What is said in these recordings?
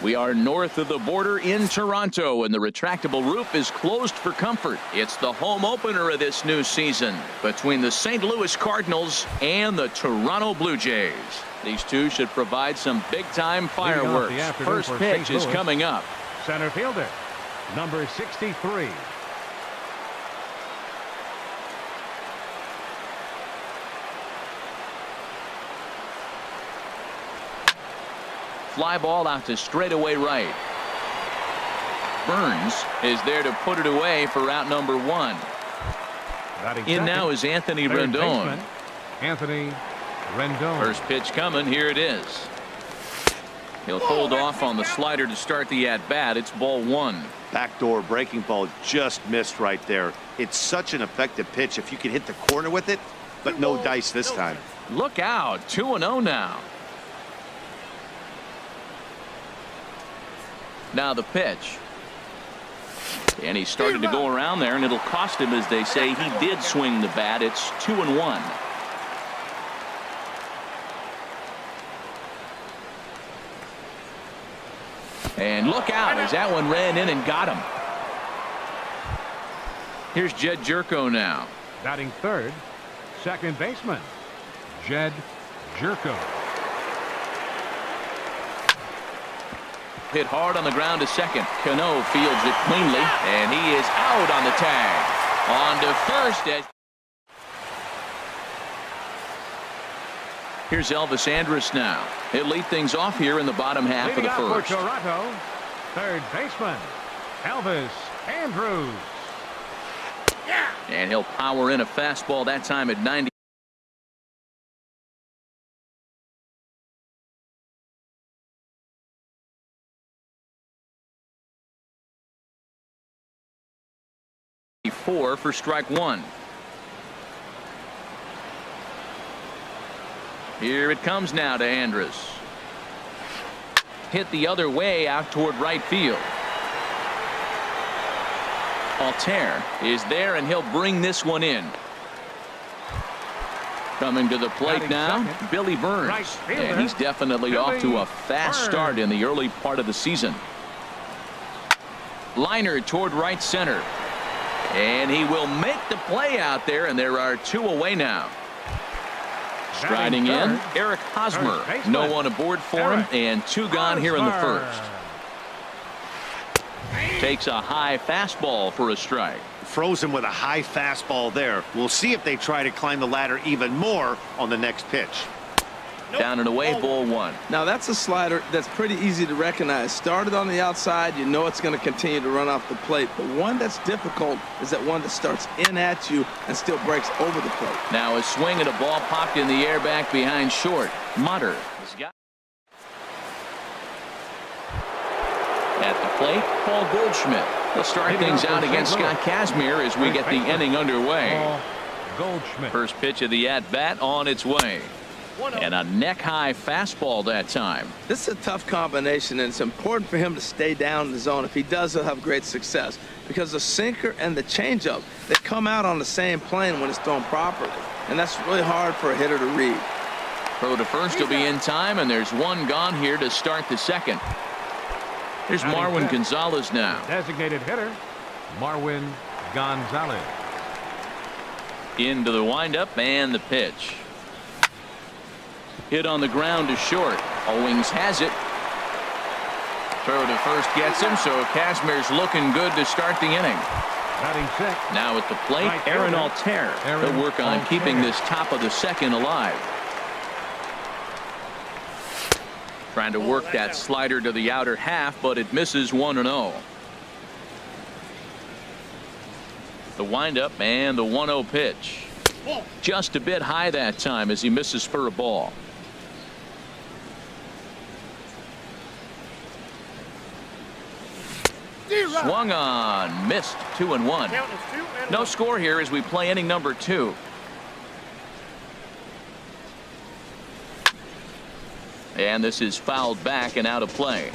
We are north of the border in Toronto, and the retractable roof is closed for comfort. It's the home opener of this new season between the St. Louis Cardinals and the Toronto Blue Jays. These two should provide some big-time fireworks. First pitch is coming up. Center fielder, number 63. Fly ball out to straightaway right. Burns is there to put it away for out number 1. In now is Anthony Rendon. Anthony Rendon. First pitch coming. Here it is. He'll hold off on the slider to start the at-bat. It's ball 1. Backdoor breaking ball just missed right there. It's such an effective pitch if you can hit the corner with it, but no dice this time. Look out. 2-0 now. Now the pitch. And he started to go around there, and it'll cost him, as they say. He did swing the bat. It's 2-1. And look out as that one ran in and got him. Here's Jed Jerko now. Batting third, second baseman, Jed Jerko. Hit hard on the ground to second. Cano fields it cleanly, and he is out on the tag. On to first. Here's Elvis Andrus now. He'll lead things off here in the bottom half of the first. For Toronto, third baseman, Elvis Andrus. And he'll power in a fastball that time at 90. For strike 1. Here it comes now to Andrus. Hit the other way out toward right field. Altair is there, and he'll bring this one in. Coming to the plate now, Billy Burns. And he's definitely off to a fast start in the early part of the season. Liner toward right center. And he will make the play out there, and there are 2 away now. Striding in, Eric Hosmer. No one aboard for him, and 2 gone here in the first. Takes a high fastball for a strike. Froze him with a high fastball there. We'll see if they try to climb the ladder even more on the next pitch. Down and away, ball 1. Now that's a slider that's pretty easy to recognize. Started on the outside, you know it's going to continue to run off the plate. But one that's difficult is that one that starts in at you and still breaks over the plate. Now a swing and a ball popped in the air back behind short. Mutter has got at the plate. Paul Goldschmidt. He'll start things out against Scott Kazmir as we get the inning underway. Goldschmidt. First pitch of the at-bat on its way. And a neck-high fastball that time. This is a tough combination, and it's important for him to stay down in the zone. If he does, he'll have great success, because the sinker and the changeup, they come out on the same plane when it's thrown properly, and that's really hard for a hitter to read. Throw to first will be in time, and there's 1 gone here to start the second. Here's Marwin Gonzalez now. Designated hitter, Marwin Gonzalez. Into the windup and the pitch. Hit on the ground to short. Owings has it. Throw to first gets him, so Kazmir's looking good to start the inning. Now at the plate, Aaron Altair. He'll work on keeping this top of the second alive. Trying to work that slider to the outer half, but it misses 1-0. The windup and the 1-0 pitch. Just a bit high that time as he misses for a ball. Swung on, missed. 2-1. No score here as we play inning number 2. And this is fouled back and out of play.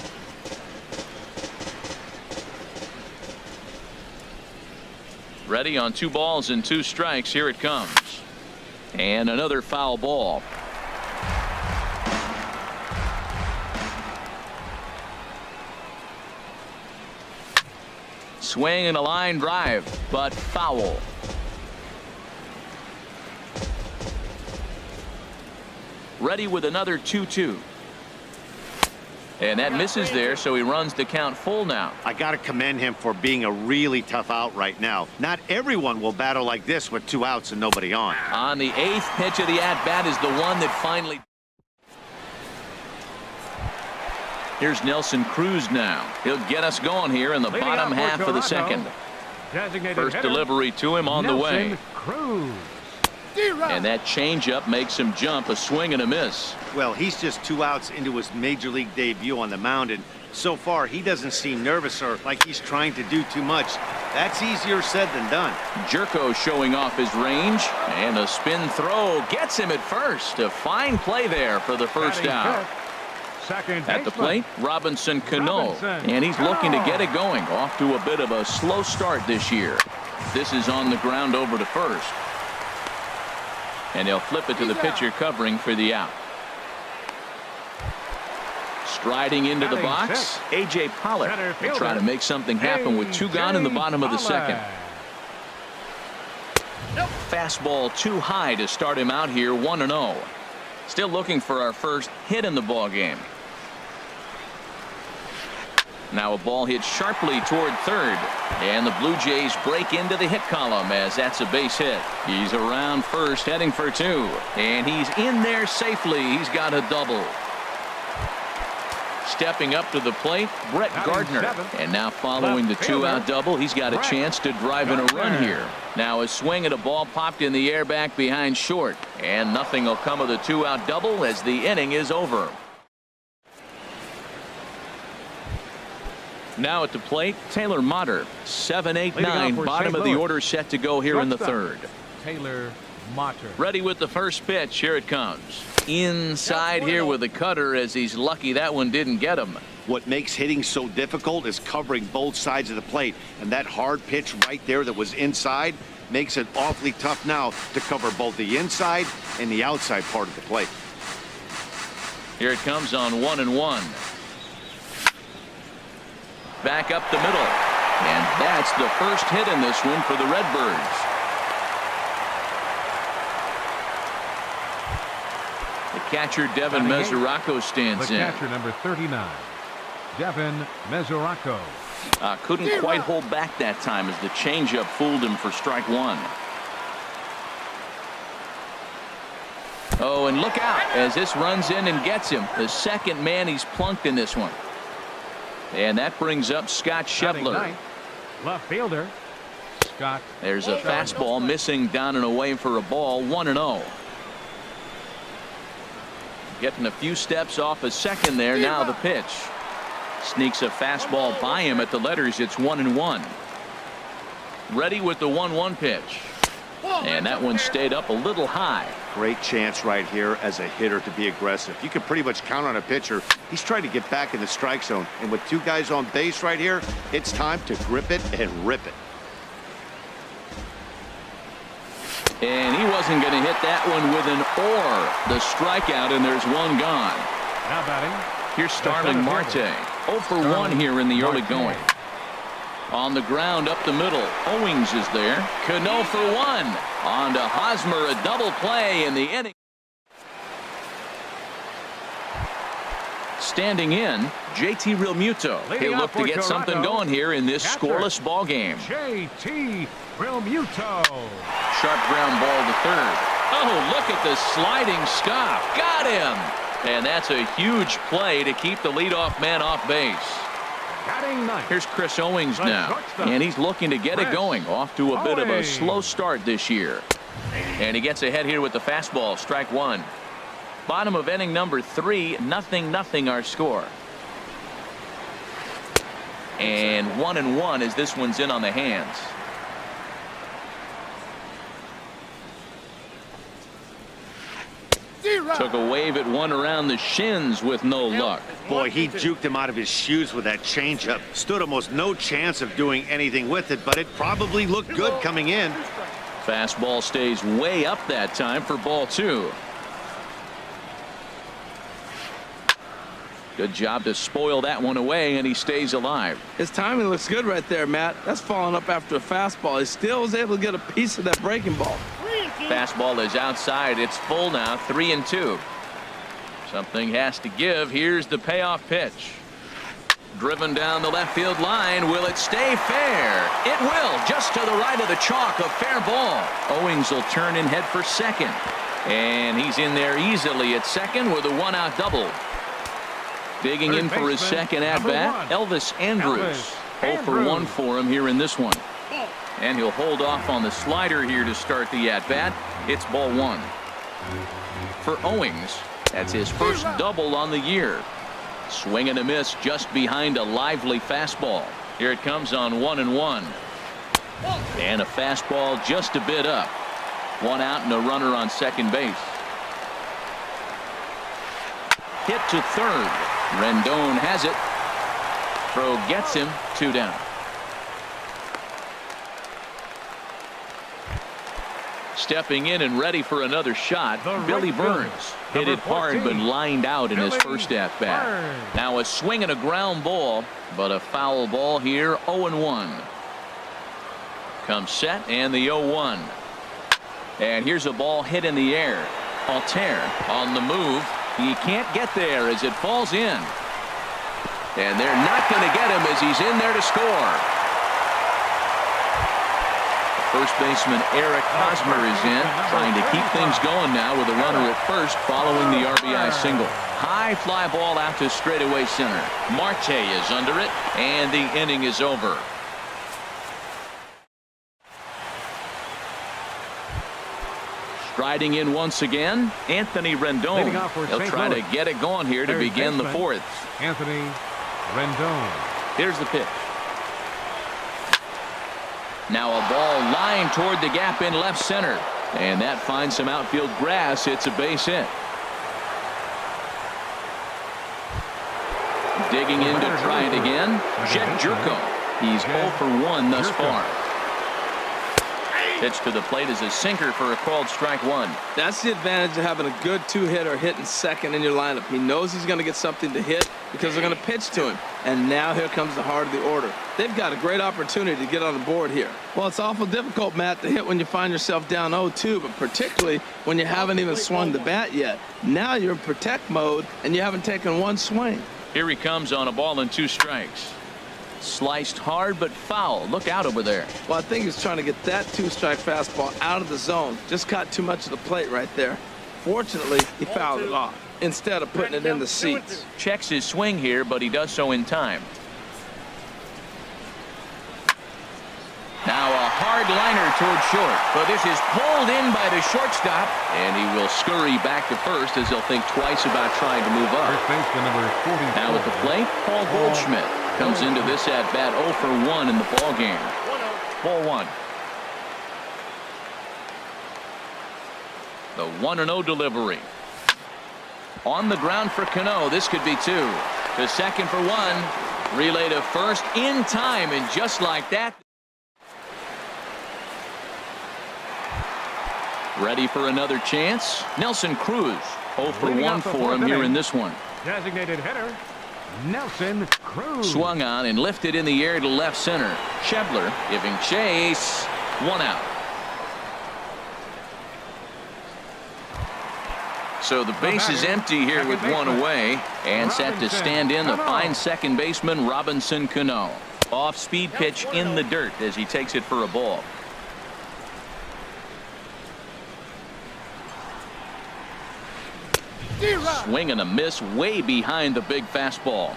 Ready on 2 balls and 2 strikes. Here it comes. And another foul ball. Swing and a line drive, but foul. Ready with another 2-2. And that misses there, so he runs the count full now. I got to commend him for being a really tough out right now. Not everyone will battle like this with 2 outs and nobody on. On the 8th pitch of the at-bat is the one that finally... Here's Nelson Cruz now. He'll get us going here in the bottom half of the second. First delivery to him on the way. Cruz. And that changeup makes him jump. A swing and a miss. Well, he's just 2 outs into his major league debut on the mound, and so far he doesn't seem nervous or like he's trying to do too much. That's easier said than done. Jerko showing off his range, and a spin throw gets him at first. A fine play there for the first out. At the plate, Robinson Cano, and he's looking to get it going. Off to a bit of a slow start this year. This is on the ground over to first. And they'll flip it to the pitcher covering for the out. Striding into the box, A.J. Pollock will try to make something happen with 2 gone in the bottom of the second. Fastball too high to start him out here, 1-0. Still looking for our first hit in the ball game. Now a ball hit sharply toward third, and the Blue Jays break into the hit column as that's a base hit. He's around first, heading for 2, and he's in there safely. He's got a double. Stepping up to the plate, Brett Gardner, and now following the 2-out double, he's got a chance to drive in a run here. Now a swing at a ball popped in the air back behind short, and nothing will come of the 2-out double as the inning is over. Now at the plate, Taylor Motter, 7, 8, 9, bottom of the order set to go here in the third. Taylor Motter. Ready with the first pitch. Here it comes. Inside here with the cutter, as he's lucky that one didn't get him. What makes hitting so difficult is covering both sides of the plate, and that hard pitch right there that was inside makes it awfully tough now to cover both the inside and the outside part of the plate. Here it comes on 1-1. Back up the middle, and that's the first hit in this one for the Redbirds. The catcher Devin Mesoraco stands in. The catcher number 39, Devin Mesoraco. Couldn't quite hold back that time as the changeup fooled him for strike 1. Oh, and look out as this runs in and gets him. The second man he's plunked in this one. And that brings up Scott Schebler. Left fielder, Scott. There's a fastball missing down and away for a ball, 1-0. Getting a few steps off a second there. Now the pitch. Sneaks a fastball by him at the letters. It's 1-1. Ready with the 1-1 pitch. And that one stayed up a little high. Great chance right here as a hitter to be aggressive. You can pretty much count on a pitcher. He's trying to get back in the strike zone. And with 2 guys on base right here, it's time to grip it and rip it. And he wasn't going to hit that one with an or. The strikeout, and there's 1 gone. Now batting. Here's Starling Marte. 0 for 1 here in the early going. On the ground up the middle. Owings is there. Cano for 1. On to Hosmer, a double play in the inning. Standing in, JT Realmuto. He'll look to get something going here in this scoreless ball game. JT Realmuto. Sharp ground ball to third. Oh, look at the sliding stop. Got him. And that's a huge play to keep the leadoff man off base. Here's Chris Owings now, and he's looking to get it going. Off to a bit of a slow start this year. And he gets ahead here with the fastball, strike 1. Bottom of inning number 3, 0-0 our score. And 1-1 as this one's in on the hands. Took a wave at one around the shins with no luck. Boy, he juked him out of his shoes with that changeup. Stood almost no chance of doing anything with it, but it probably looked good coming in. Fastball stays way up that time for ball 2. Good job to spoil that one away, and he stays alive. His timing looks good right there, Matt. That's following up after a fastball. He still was able to get a piece of that breaking ball. Fastball is outside. It's full now, 3-2. Something has to give. Here's the payoff pitch. Driven down the left field line. Will it stay fair? It will. Just to the right of the chalk. A fair ball. Owings will turn and head for second. And he's in there easily at second with a one-out double. Digging in for his second at-bat, Elvis Andrus. 0 for 1 for him here in this one. And he'll hold off on the slider here to start the at-bat. It's ball 1. For Owings, that's his first double on the year. Swing and a miss just behind a lively fastball. Here it comes on 1-1. And a fastball just a bit up. One out and a runner on second base. Hit to third. Rendon has it. Throw gets him. 2 down. Stepping in and ready for another shot, Billy Burns. Hit it hard but lined out in his first at-bat. Now a swing and a ground ball, but a foul ball here. 0-1. Comes set and the 0-1. And here's a ball hit in the air. Altair on the move. He can't get there as it falls in. And they're not going to get him as he's in there to score. First baseman Eric Hosmer is in, trying to keep things going now with a runner at first following the RBI single. High fly ball out to straightaway center. Marte is under it, and the inning is over. Striding in once again, Anthony Rendon. He'll try to get it going here to begin the fourth. Anthony Rendon. Here's the pitch. Now a ball lined toward the gap in left center. And that finds some outfield grass. It's a base hit. Digging in to try it again. Jet Jerko. He's 0 for 1 thus far. Pitch to the plate is a sinker for a called strike 1. That's the advantage of having a good two-hitter hitting second in your lineup. He knows he's going to get something to hit because they're going to pitch to him. And now here comes the heart of the order. They've got a great opportunity to get on the board here. Well, it's awful difficult, Matt, to hit when you find yourself down 0-2, but particularly when you haven't even swung the bat yet. Now you're in protect mode, and you haven't taken one swing. Here he comes on a ball and 2 strikes. Sliced hard but foul. Look out over there. Well, I think he's trying to get that 2-strike fastball out of the zone. Just caught too much of the plate right there. Fortunately, he fouled it off instead of putting it in the seats. Checks his swing here, but he does so in time. Now a hard liner toward short, but this is pulled in by the shortstop, and he will scurry back to first as he'll think twice about trying to move up. First baseman number 44. Now at the plate, Paul Goldschmidt comes into this at bat 0 for 1 in the ball game. Ball 1. The 1-0 delivery. On the ground for Cano. This could be 2. To second for 1. Relay to first in time, and just like that. Ready for another chance. Nelson Cruz. 0 for 1 for him here in this one. Designated hitter Nelson Cruz. Swung on and lifted in the air to left center. Schebler giving chase. 1 out. So the base is empty here with 1 away, and set to stand in the fine second baseman Robinson Cano. Off-speed pitch in the dirt as he takes it for a ball. Swing and a miss way behind the big fastball.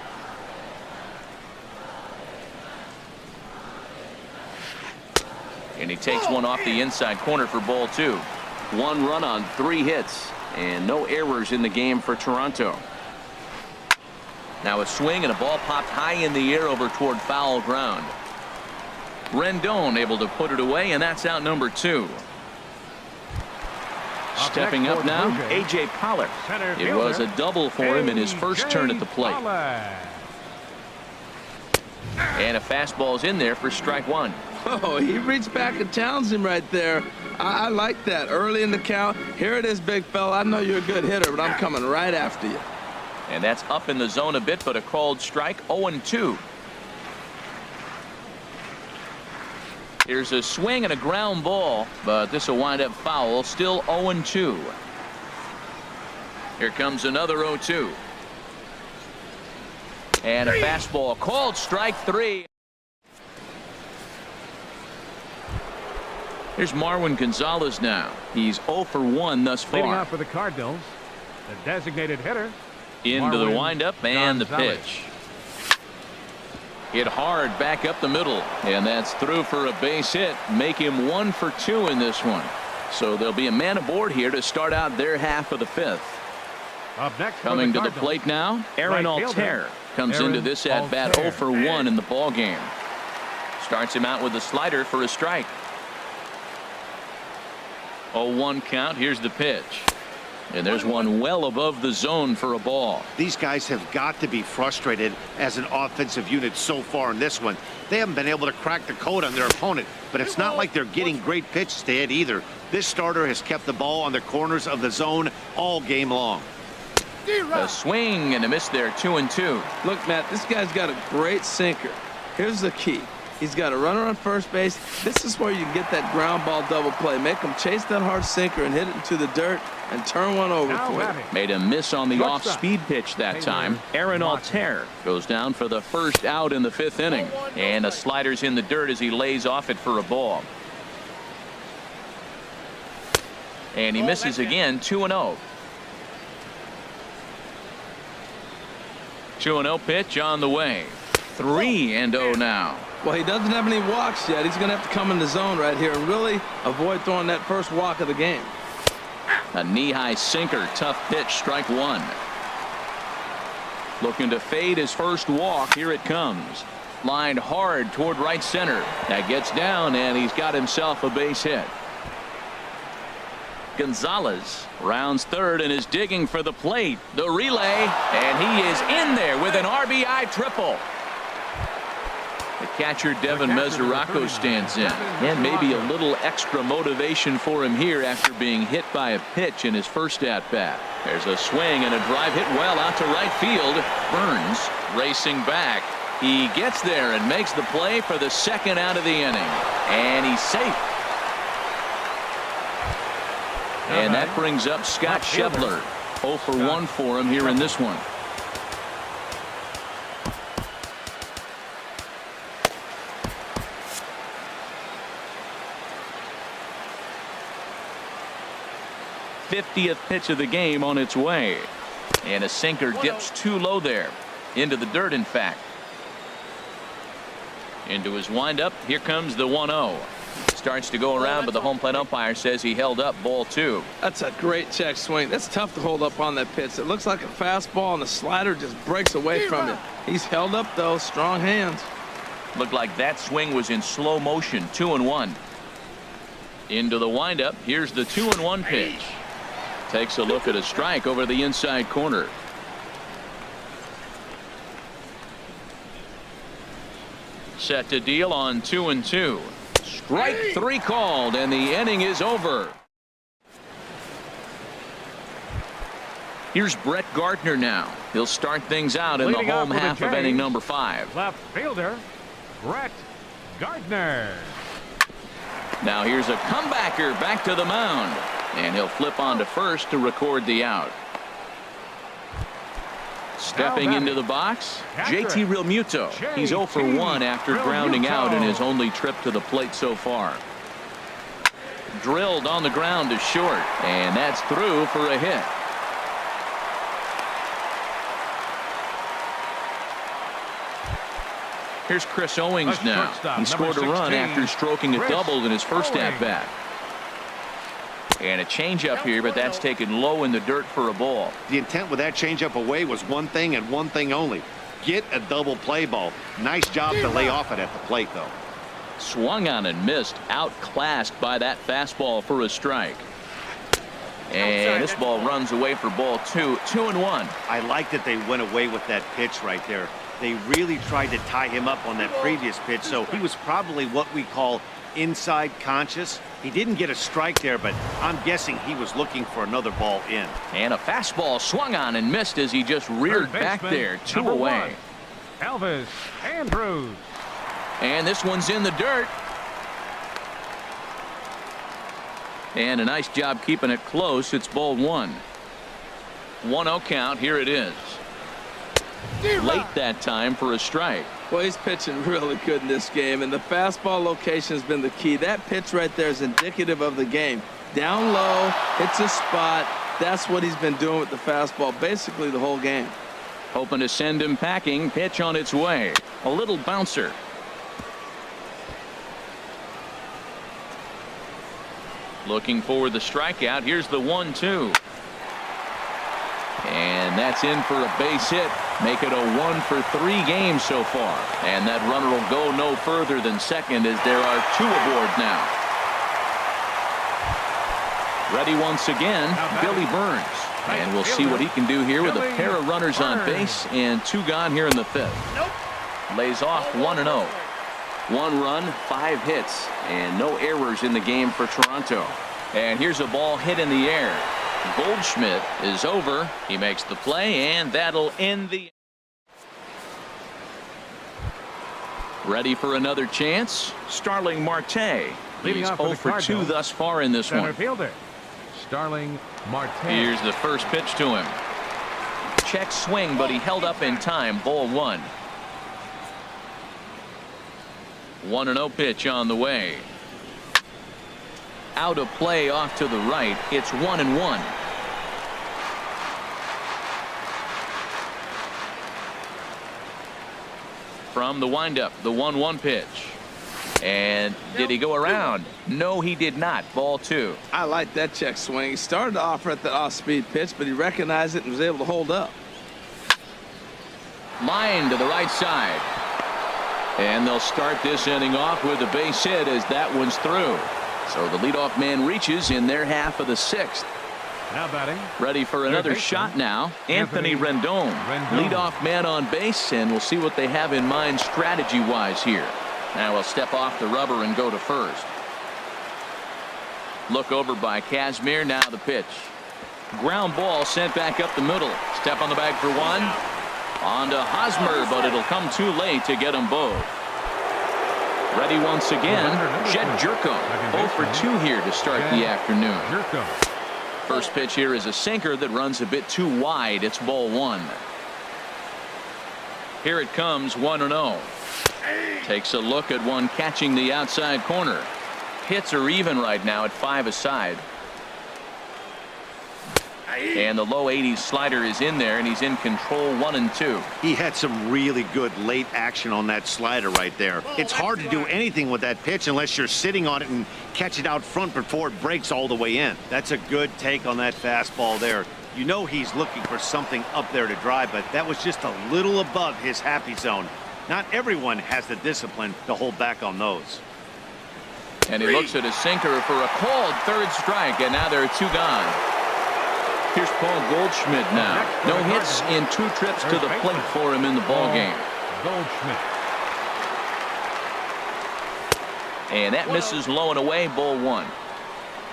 And he takes one off the inside corner for ball 2. 1 run on 3 hits and no errors in the game for Toronto. Now a swing and a ball popped high in the air over toward foul ground. Rendon able to put it away, and that's out number 2. Stepping up now, A.J. Pollock. It was a double for him in his first turn at the plate. And a fastball's in there for strike 1. Oh, he reached back and challenged him right there. I like that. Early in the count. Here it is, big fella. I know you're a good hitter, but I'm coming right after you. And that's up in the zone a bit, but a called strike. 0-2. Here's a swing and a ground ball, but this will wind up foul. Still 0-2. Here comes another 0-2. And a fastball called strike 3. Here's Marwin Gonzalez now. He's 0 for 1 thus far. Leading off for the Cardinals, the designated hitter. Into the Marwin windup and the Gonzalez. pitch. Hit hard back up the middle, and that's through for a base hit. Make him 1 for 2 in this one. So there'll be a man aboard here to start out their half of the 5th. Up next for Coming to the Cardinals, plate now, Aaron right fielder, Altair comes Aaron into this at bat Altair. 0 for 1 in the ball game. Starts him out with a slider for a strike. 0-1 count. Here's the pitch. And there's one well above the zone for a ball. These guys have got to be frustrated as an offensive unit so far in this one. They haven't been able to crack the code on their opponent, but it's not like they're getting great pitches to hit either. This starter has kept the ball on the corners of the zone all game long. A swing and a miss there. 2-2. Look, Matt, this guy's got a great sinker. Here's the key. He's got a runner on first base. This is where you get that ground ball double play. Make him chase that hard sinker and hit it into the dirt and turn one over Now for you. batting, Made a miss on the Shortstop. off-speed pitch that Taylor time. Aaron Watson. Altair goes down for the first out in the 5th inning. And a slider's in the dirt as he lays off it for a ball. And he misses again. 2-0. 2-0 pitch on the way. 3-0 now. Well, he doesn't have any walks yet. He's going to have to come in the zone right here and really avoid throwing that first walk of the game. A knee-high sinker. Tough pitch. Strike 1. Looking to fade his first walk. Here it comes. Lined hard toward right center. That gets down, and he's got himself a base hit. Gonzalez rounds third and is digging for the plate. The relay, and he is in there with an RBI triple. The catcher Devin Mesoraco stands in, and maybe a little extra motivation for him here after being hit by a pitch in his first at-bat. There's a swing and a drive hit well out to right field. Burns racing back. He gets there and makes the play for the second out of the inning, and he's safe. And that brings up Scott Schebler. 0 for 1 for him here in this one. '50th pitch of the game on its way. And a sinker dips too low there. Into the dirt, in fact. Into his windup. Here comes the 1-0. Starts to go around, but the home plate umpire says he held up. Ball 2. That's a great check swing. That's tough to hold up on that pitch. It looks like a fastball, and the slider just breaks away from it. He's held up, though. Strong hands. Looked like that swing was in slow motion. 2-1. Into the windup. Here's the 2-1 pitch. Takes a look at a strike over the inside corner. Set to deal on 2-2. Strike 3 called, and the inning is over. Here's Brett Gardner now. He'll start things out in the Leading off home with a half of change, inning number 5. left fielder, Brett Gardner. Now here's a comebacker back to the mound, and he'll flip on to first to record the out. Stepping into the box, JT Realmuto. He's 0 for 1 after grounding out in his only trip to the plate so far. Drilled on the ground to short, and that's through for a hit. Here's Chris Owings now. He scored a run after stroking a double in his first at-bat. And a changeup here, but that's taken low in the dirt for a ball. The intent with that changeup away was one thing and one thing only. Get a double play ball. Nice job to lay off it at the plate, though. Swung on and missed. Outclassed by that fastball for a strike. And this ball runs away for ball 2. 2-1. I like that they went away with that pitch right there. They really tried to tie him up on that previous pitch, so he was probably what we call inside conscious. He didn't get a strike there, but I'm guessing he was looking for another ball in. And a fastball swung on and missed as he just reared back there. 2 away. Elvis Andrus. And this one's in the dirt. And a nice job keeping it close. It's ball 1. 1-0 count. Here it is. Late that time for a strike. Well, he's pitching really good in this game, and the fastball location has been the key. That pitch right there is indicative of the game. Down low, hits a spot. That's what he's been doing with the fastball basically the whole game. Hoping to send him packing. Pitch on its way. A little bouncer. Looking for the strikeout. Here's the 1-2. And that's in for a base hit. Make it a 1 for 3 games so far. And that runner will go no further than second as there are 2 aboard now. Ready once again, Billy Burns. And we'll see what he can do here with a pair of runners on base and 2 gone here in the 5th. Lays off 1-0. 1 run, 5 hits, and no errors in the game for Toronto. And here's a ball hit in the air. Goldschmidt is over. He makes the play, and that'll end the. Ready for another chance? Starling Marte. Leading He's off for 0 the for 2 Cardinals, thus far in this center one. fielder Starling Marte. Here's the first pitch to him. Check swing, but he held up in time. Ball 1. 1-0 pitch on the way. Out of play off to the right. It's 1-1. From the windup, the 1-1 pitch. And did he go around? No, he did not. Ball 2. I like that check swing. He started to offer at the off-speed pitch, but he recognized it and was able to hold up. Line to the right side. And they'll start this inning off with a base hit as that one's through. So the leadoff man reaches in their half of the 6th. Now batting. Ready for another shot now. Anthony Rendon. Leadoff man on base, and we'll see what they have in mind strategy-wise here. Now we'll step off the rubber and go to first. Look over by Kazmir. Now the pitch. Ground ball sent back up the middle. Step on the bag for 1. On to Hosmer, but it'll come too late to get them both. Ready once again, Jed Jerko. 0 for 2 here to start the afternoon. First pitch here is a sinker that runs a bit too wide. It's ball 1. Here it comes, 1-0. Takes a look at one catching the outside corner. Hits are even right now at 5 aside. And the low 80s slider is in there, and he's in control. 1-2. He had some really good late action on that slider right there. It's hard to do anything with that pitch unless you're sitting on it and catch it out front before it breaks all the way in. That's a good take on that fastball there. You know he's looking for something up there to drive, but that was just a little above his happy zone. Not everyone has the discipline to hold back on those. And he looks at a sinker for a called 3rd strike, and now there are 2 gone. Here's Paul Goldschmidt now. No hits in 2 trips to the plate for him in the ball game. Goldschmidt. And that misses low and away. Ball 1.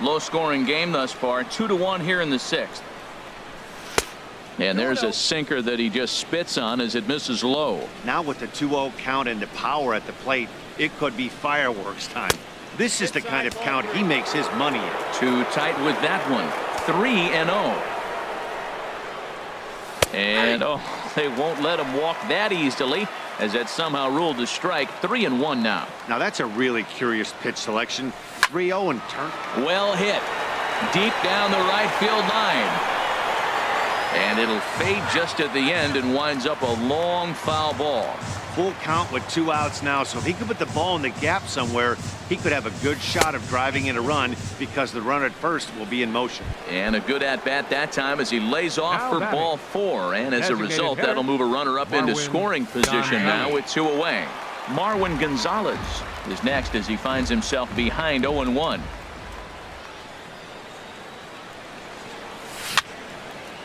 Low scoring game thus far. 2-1 here in the 6th. And there's a sinker that he just spits on as it misses low. Now with the 2-0 count and the power at the plate, it could be fireworks time. This is the kind of count he makes his money in. Too tight with that one. 3-0. And they won't let him walk that easily as that somehow ruled a strike. 3-1 now. Now that's a really curious pitch selection. 3-0 and turn. Well hit. Deep down the right field line. And it'll fade just at the end and winds up a long foul ball. Full count with 2 outs now, so if he could put the ball in the gap somewhere, he could have a good shot of driving in a run because the runner at first will be in motion. And a good at-bat that time as he lays off for ball 4. And as a result, that'll move a runner up into scoring position now with 2 away. Marwin Gonzalez is next as he finds himself behind 0-1.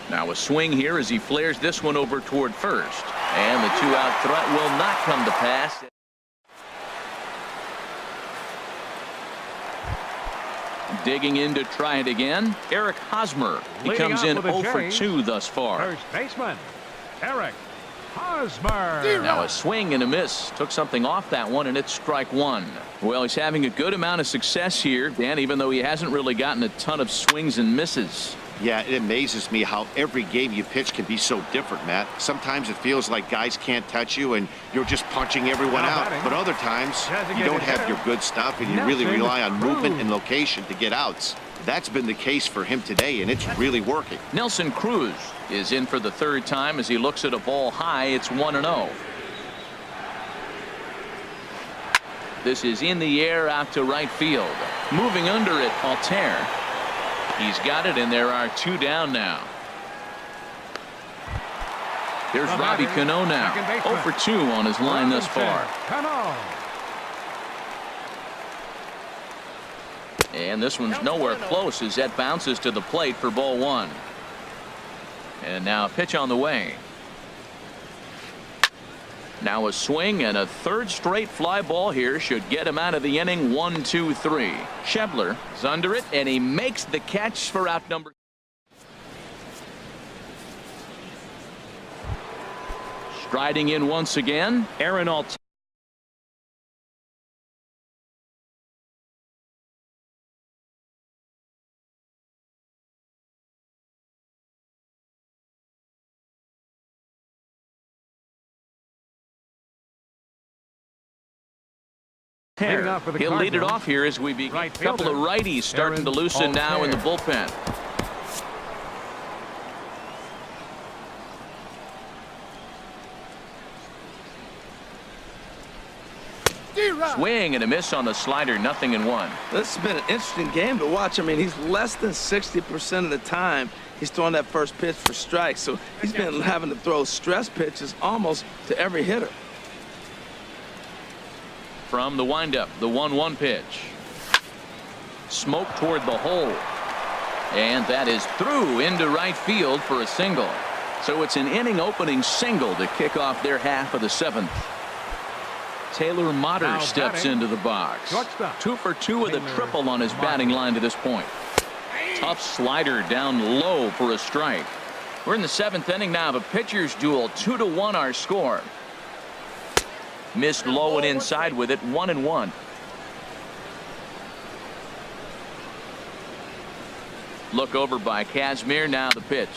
Now a swing here as he flares this one over toward first. And the 2-out threat will not come to pass. Digging in to try it again, Eric Hosmer. He Leading comes off in with a 0 for change. 2 thus far. First baseman, Eric Hosmer. Now a swing and a miss. Took something off that one, and it's strike one. Well, he's having a good amount of success here, Dan, even though he hasn't really gotten a ton of swings and misses. Yeah, it amazes me how every game you pitch can be so different, Matt. Sometimes it feels like guys can't touch you and you're just punching everyone Now out. batting. But other times you Designated don't have hitter. your good stuff and you really Nelson rely on movement Cruz. and location to get outs. That's been the case for him today, and it's really working. Nelson Cruz is in for the third time as he looks at a ball high. It's 1-0. This is in the air out to right field. Moving under it, Altair. He's got it, and there are 2 down now. There's The Robbie batter, Cano now. second baseman. 0 for 2 on his line thus far. Cano. And this one's nowhere close as that bounces to the plate for ball 1. And now a pitch on the way. Now a swing and a third straight fly ball here should get him out of the inning. 1-2-3. Schebler is under it, and he makes the catch for out number. Striding in once again, Aaron Altair. Leading off for the He'll lead it Cardinals. off here as we begin. Right A couple of fielder, righties starting to Aaron loosen now in the Altair. bullpen. Swing and a miss on the slider. 0-1. This has been an interesting game to watch. I mean, he's less than 60% of the time he's throwing that first pitch for strikes. So he's been having to throw stress pitches almost to every hitter. From the windup, the 1-1 pitch. Smoke toward the hole. And that is through into right field for a single. So it's an inning opening single to kick off their half of the 7th. Taylor Motter Now steps batting, into the box. shortstop, 2 for 2 with a Taylor triple on his batting Motter. line to this point. Tough slider down low for a strike. We're in the 7th inning now of a pitcher's duel. 2-1 our score. Missed low and inside with it. 1-1. Look over by Kazmir. Now the pitch.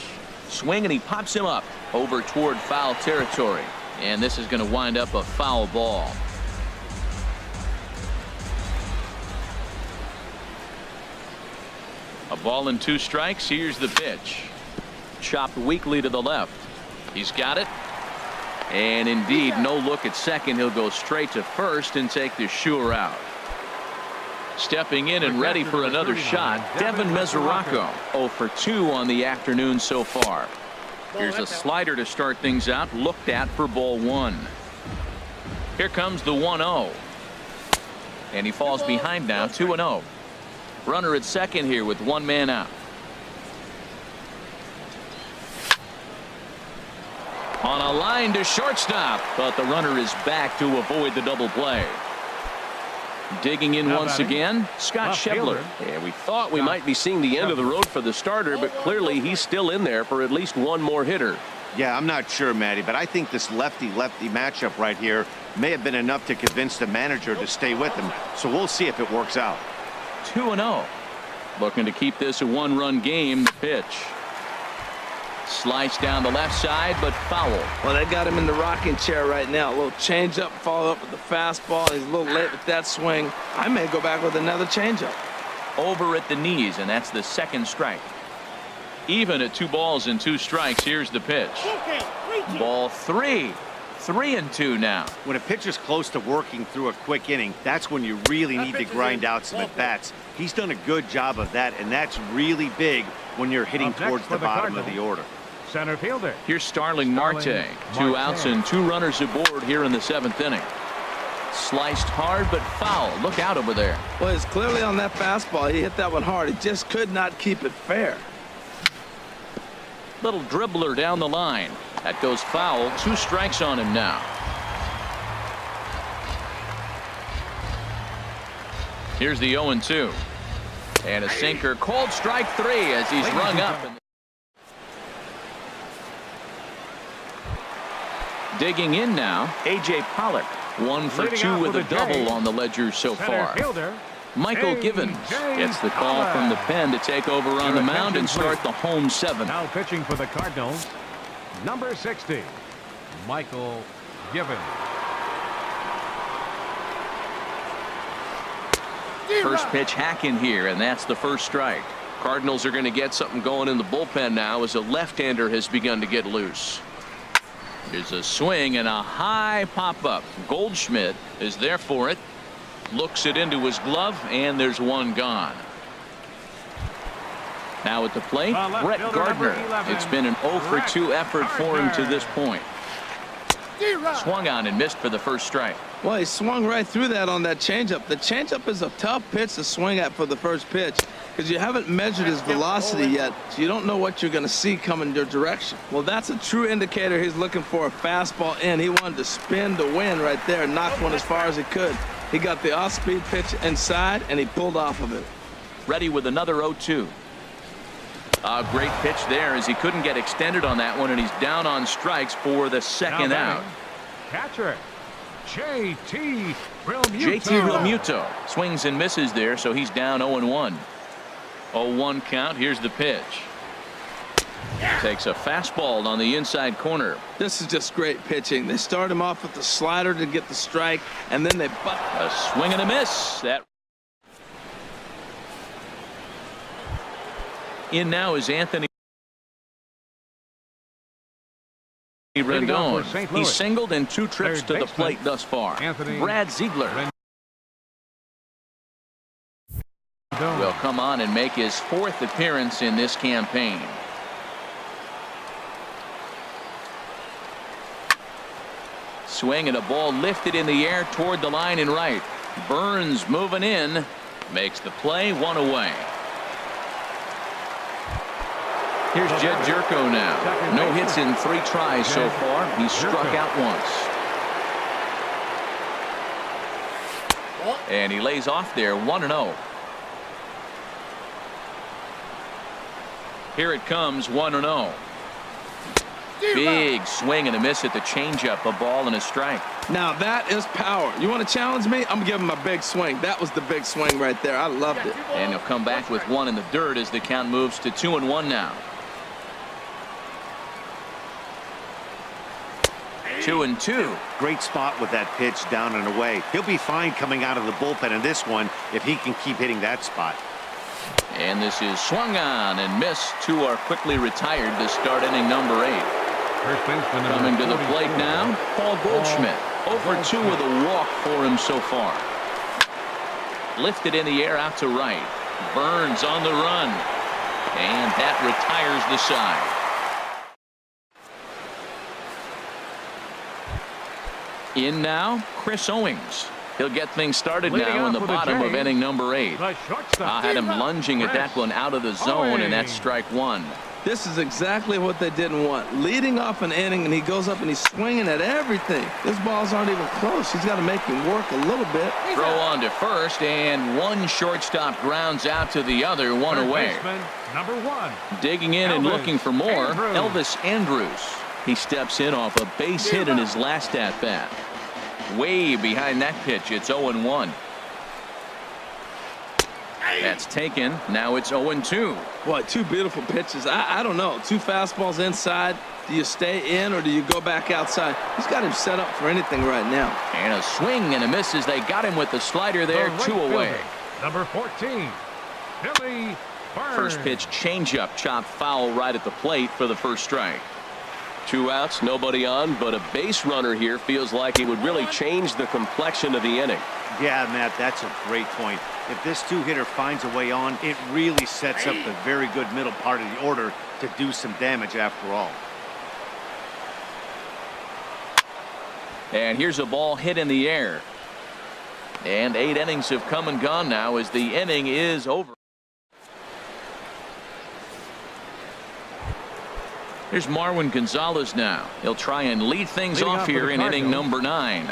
Swing, and he pops him up over toward foul territory. And this is going to wind up a foul ball. A ball and 2 strikes. Here's the pitch. Chopped weakly to the left. He's got it. And indeed, no look at second. He'll go straight to first and take the sure out. Stepping in and ready for another shot, Devin Mesoraco. 0 for 2 on the afternoon so far. Here's a slider to start things out, looked at for ball 1. Here comes the 1-0. And he falls behind now. 2-0. Runner at second here with 1 man out. On a line to shortstop, but the runner is back to avoid the double play. Digging in Now once batting, again, Scott left Schebler. fielder. Yeah, we thought we might be seeing the end of the road for the starter, but clearly he's still in there for at least one more hitter. Yeah, I'm not sure, Matty, but I think this lefty-lefty matchup right here may have been enough to convince the manager to stay with him. So we'll see if it works out. 2-0. Looking to keep this a 1-run game. The pitch. Sliced down the left side, but foul. Well, they got him in the rocking chair right now. A little changeup, follow up with the fastball. He's a little late with that swing. I may go back with another changeup. Over at the knees, and that's the second strike. Even at 2 balls and 2 strikes. Here's the pitch. Ball 3. 3-2 now. When a pitcher's close to working through a quick inning, that's when you really need to grind out some at-bats. He's done a good job of that, and that's really big when you're hitting Up next towards for the the bottom of the Cardinals. order. Center fielder. Here's Starling Marte. 2 outs and 2 runners aboard here in the 7th inning. Sliced hard, but foul. Look out over there. Well, it's clearly on that fastball. He hit that one hard. He just could not keep it fair. Little dribbler down the line. That goes foul. 2 strikes on him now. Here's the 0-2. And a sinker, called strike 3 as he's rung up. Digging in now, A.J. Pollock. 1 for 2 with a double on the ledger so far. Michael Givens gets the call from the pen to take over on the mound and start the home 7th. Now pitching for the Cardinals, number 60, Michael Givens. First pitch hack in here, and that's the first strike. Cardinals are going to get something going in the bullpen now as a left-hander has begun to get loose. There's a swing and a high pop-up. Goldschmidt is there for it. Looks it into his glove, and there's one gone. Now at the plate, Brett Gardner. It's been an 0 for 2 effort for him to this point. Swung on and missed for the first strike. Well, he swung right through that on that changeup. The changeup is a tough pitch to swing at for the first pitch because you haven't measured his velocity yet, so you don't know what you're going to see coming your direction. Well, that's a true indicator he's looking for a fastball in. He wanted to spin to win right there and knock one as far as he could. He got the off-speed pitch inside, and he pulled off of it. Ready with another 0-2. A great pitch there as he couldn't get extended on that one, and he's down on strikes for the second out. Catcher, JT Realmuto swings and misses there, so he's down 0-1. 0-1 count. Here's the pitch. Takes a fastball on the inside corner. This is just great pitching. They start him off with the slider to get the strike, and then they butt. A swing and a miss. That in now is Anthony Rendon. He's singled in 2 trips to the plate thus far. Brad Ziegler will come on and make his 4th appearance in this campaign. Swing and a ball lifted in the air toward the line and right. Burns moving in, makes the play, 1 away. Here's Jed Jerko now. No hits in 3 tries so far. He's struck out once. And he lays off there, 1-0. Here it comes, 1-0. Big swing and a miss at the changeup, a ball and a strike. Now that is power. You want to challenge me? I'm giving him a big swing. That was the big swing right there. I loved it. And he'll come back with 1 in the dirt as the count moves to 2-1 now. 2-2. Great spot with that pitch down and away. He'll be fine coming out of the bullpen in this one if he can keep hitting that spot. And this is swung on and missed. 2 are quickly retired to start inning number 8. Coming to the plate now, Paul Goldschmidt. 0 for 2 with a walk for him so far. Lifted in the air out to right. Burns on the run. And that retires the side. In now, Chris Owings. He'll get things started now in the bottom of inning number 8. I had him lunging at that one out of the zone, and that's strike 1. This is exactly what they didn't want. Leading off an inning, and he goes up and he's swinging at everything. His balls aren't even close. He's got to make him work a little bit. Throw on to first, and one shortstop grounds out to the other, 1 away. Number 1. Digging in and looking for more, Elvis Andrus. He steps in off a base hit in his last at-bat. Way behind that pitch, it's 0-1. That's taken. Now it's 0-2. Boy, 2 beautiful pitches. I don't know. 2 fastballs inside. Do you stay in or do you go back outside? He's got him set up for anything right now. And a swing and a miss as they got him with the slider there, 2 away. Number 14, Billy Burns. First pitch changeup chopped foul right at the plate for the first strike. 2 outs, nobody on, but a base runner here feels like it would really change the complexion of the inning. Yeah, Matt, that's a great point. If this 2-hitter finds a way on, it really sets up the very good middle part of the order to do some damage after all. And here's a ball hit in the air. And 8 innings have come and gone now as the inning is over. Here's Marwin Gonzalez now. He'll try and lead things off here in inning number 9.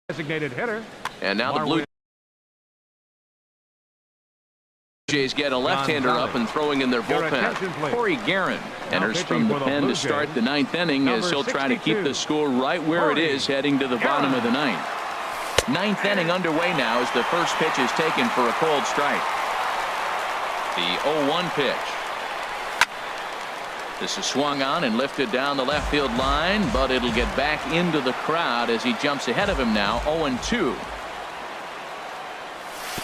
Designated hitter. And now the Blue Jays get a left-hander up and throwing in their bullpen. Corey Guerin enters from the pen to start the ninth inning as he'll try to keep the score right where it is heading to the bottom of the ninth. Ninth inning underway now as the first pitch is taken for a cold strike. The 0-1 pitch. This is swung on and lifted down the left field line, but it'll get back into the crowd as he jumps ahead of him now. 0-2.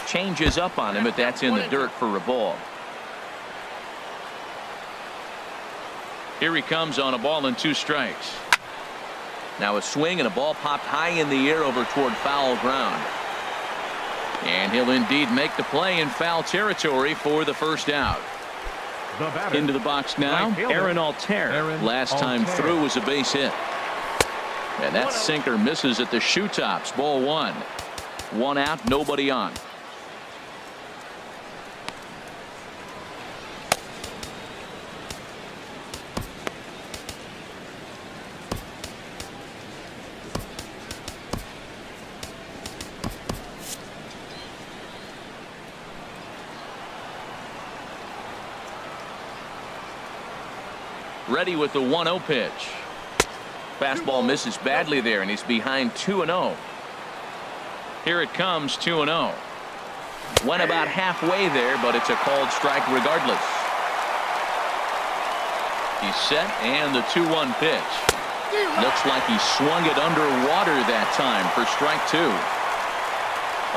Changes up on him, but that's in the dirt for a ball. Here he comes on a ball and 2 strikes. Now a swing and a ball popped high in the air over toward foul ground. And he'll indeed make the play in foul territory for the first out. Into the box now, Aaron Altair. Last time through was a base hit. And that sinker misses at the shoe tops. Ball 1. 1 out, nobody on. Ready with the 1-0 pitch. Fastball misses badly there, and he's behind 2-0. Here it comes, 2-0. Went about halfway there, but it's a called strike regardless. He's set, and the 2-1 pitch. Looks like he swung it underwater that time for strike 2.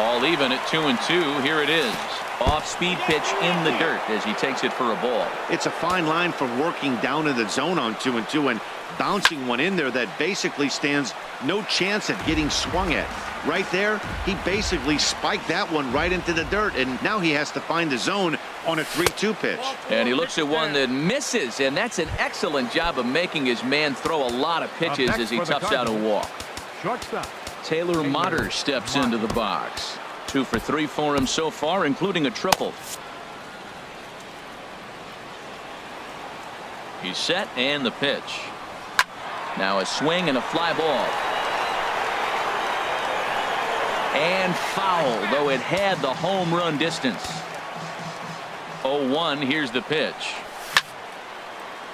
All even at 2-2. Here it is. Off-speed pitch in the dirt as he takes it for a ball. It's a fine line from working down in the zone on 2-2 and bouncing one in there that basically stands no chance at getting swung at. Right there, he basically spiked that one right into the dirt, and now he has to find the zone on a 3-2 pitch. And he looks at one that misses, and that's an excellent job of making his man throw a lot of pitches as he toughs out a walk. Shortstop. Taylor Motter steps into the box. 2 for 3 for him so far, including a triple. He's set, and the pitch. Now a swing and a fly ball. And foul, though it had the home run distance. 0-1, here's the pitch.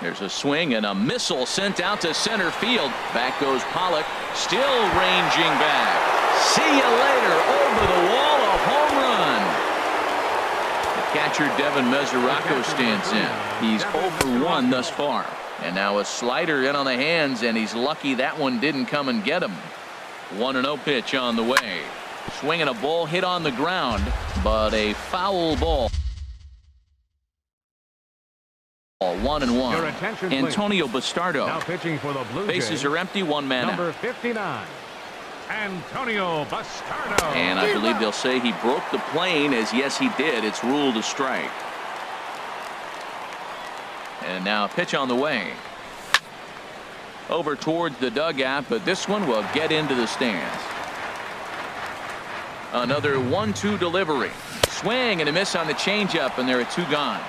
There's a swing and a missile sent out to center field. Back goes Pollock, still ranging back. See you later, over the wall, a home run. The catcher Devin Mesoraco stands in. He's 0 for 1 thus far. And now a slider in on the hands, and he's lucky that one didn't come and get him. 1-0 pitch on the way. Swinging a ball hit on the ground, but a foul ball. 1-1. Antonio Bastardo. Now pitching for the Blue Bases Jays. are empty, 1 man out. Number 59. Antonio Bastardo. And I believe they'll say he broke the plane, as yes he did. It's ruled a strike. And now a pitch on the way. Over towards the dugout, but this one will get into the stands. Another 1-2 delivery. Swing and a miss on the changeup, and there are 2 gone.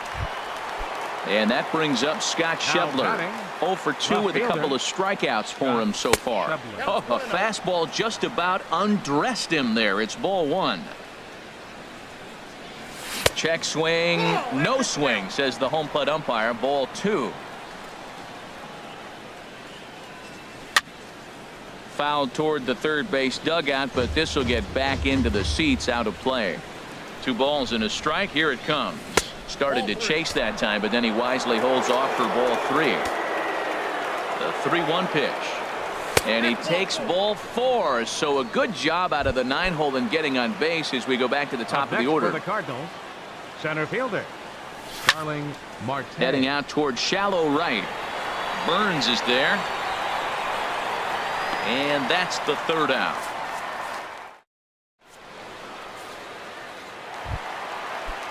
And that brings up Scott Schebler. 0 for 2 with a couple of strikeouts for him so far. Oh, a fastball just about undressed him there. It's ball 1. Check swing. No swing, says the home plate umpire. Ball 2. Fouled toward the third base dugout, but this will get back into the seats, out of play. 2 balls and a strike. Here it comes. Started to chase that time, but then he wisely holds off for ball 3. The 3-1 pitch. And he takes ball 4. So a good job out of the 9-hole in getting on base as we go back to the top of the order. For the Cardinals, center fielder Starling Marte. Heading out toward shallow right. Burns is there. And that's the 3rd out.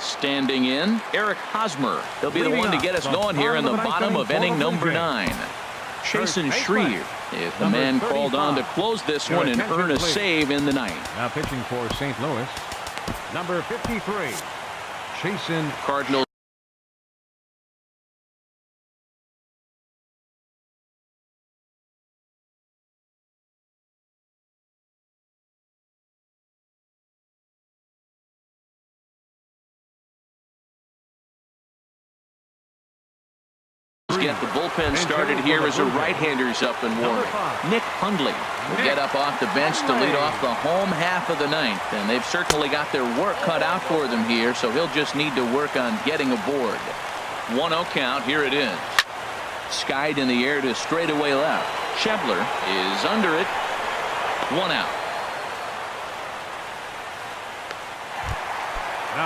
Standing in, Eric Hosmer. He'll be the one to get us going here in the bottom of inning number 9. Chasen Shreve is the man called on to close this one and earn a save in the ninth. Now pitching for St. Louis, number 53, Chasen. Cardinals get the bullpen started here as a right-hander's up and warming. Nick Hundley will get up off the bench to lead off the home half of the ninth, and they've certainly got their work cut out for them here, so he'll just need to work on getting aboard. 1-0 count. Here it is. Skied in the air to straightaway left. Schebler is under it. 1 out.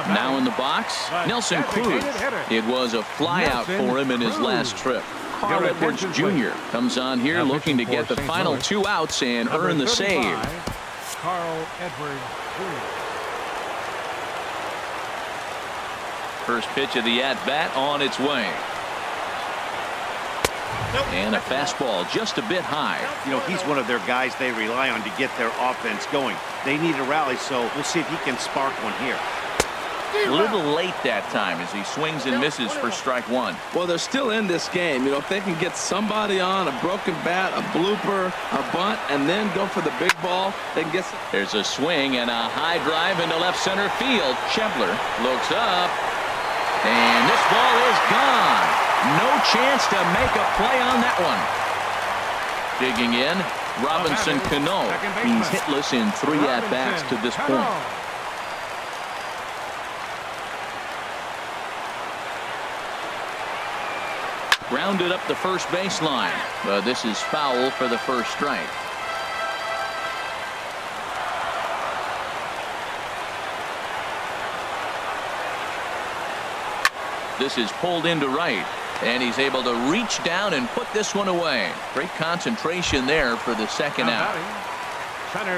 Now in the box, Nelson Cruz. It was a flyout for him in his last trip. Carl Edwards Jr. comes on here looking to get the final 2 outs and earn the save. Carl Edwards Jr. First pitch of the at-bat on its way. And a fastball just a bit high. You know, he's one of their guys they rely on to get their offense going. They need a rally, so we'll see if he can spark one here. A little late that time as he swings and misses for strike 1. Well, they're still in this game. You know, if they can get somebody on a broken bat, a blooper, a bunt, and then go for the big ball, they can get some. There's a swing and a high drive into left center field. Schebler looks up, and this ball is gone. No chance to make a play on that one. Digging in, Robinson Cano. He's hitless in 3 at-bats to this point. Grounded up the first baseline, but this is foul for the first strike. This is pulled into right, and he's able to reach down and put this one away. Great concentration there for the second out.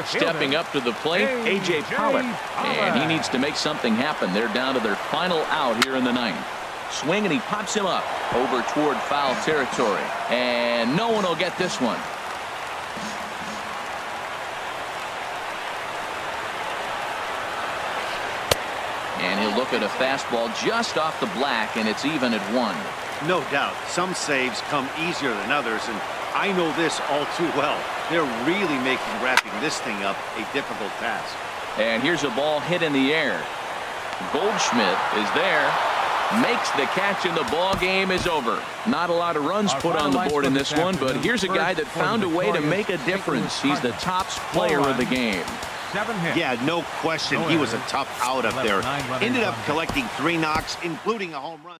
Stepping up to the plate, A.J. Pollock, and he needs to make something happen. They're down to their final out here in the ninth. Swing, and he pops him up over toward foul territory, and no one will get this one. And he'll look at a fastball just off the black, and it's even at 1. No doubt, some saves come easier than others, and I know this all too well. They're really making wrapping this thing up a difficult task. And here's a ball hit in the air. Goldschmidt is there. Makes the catch, and the ball game is over. Not a lot of runs put on the board in this one, but here's a guy that found a way to make a difference. He's the top player of the game. Yeah, no question. He was a tough out up there. Ended up collecting 3 knocks, including a home run.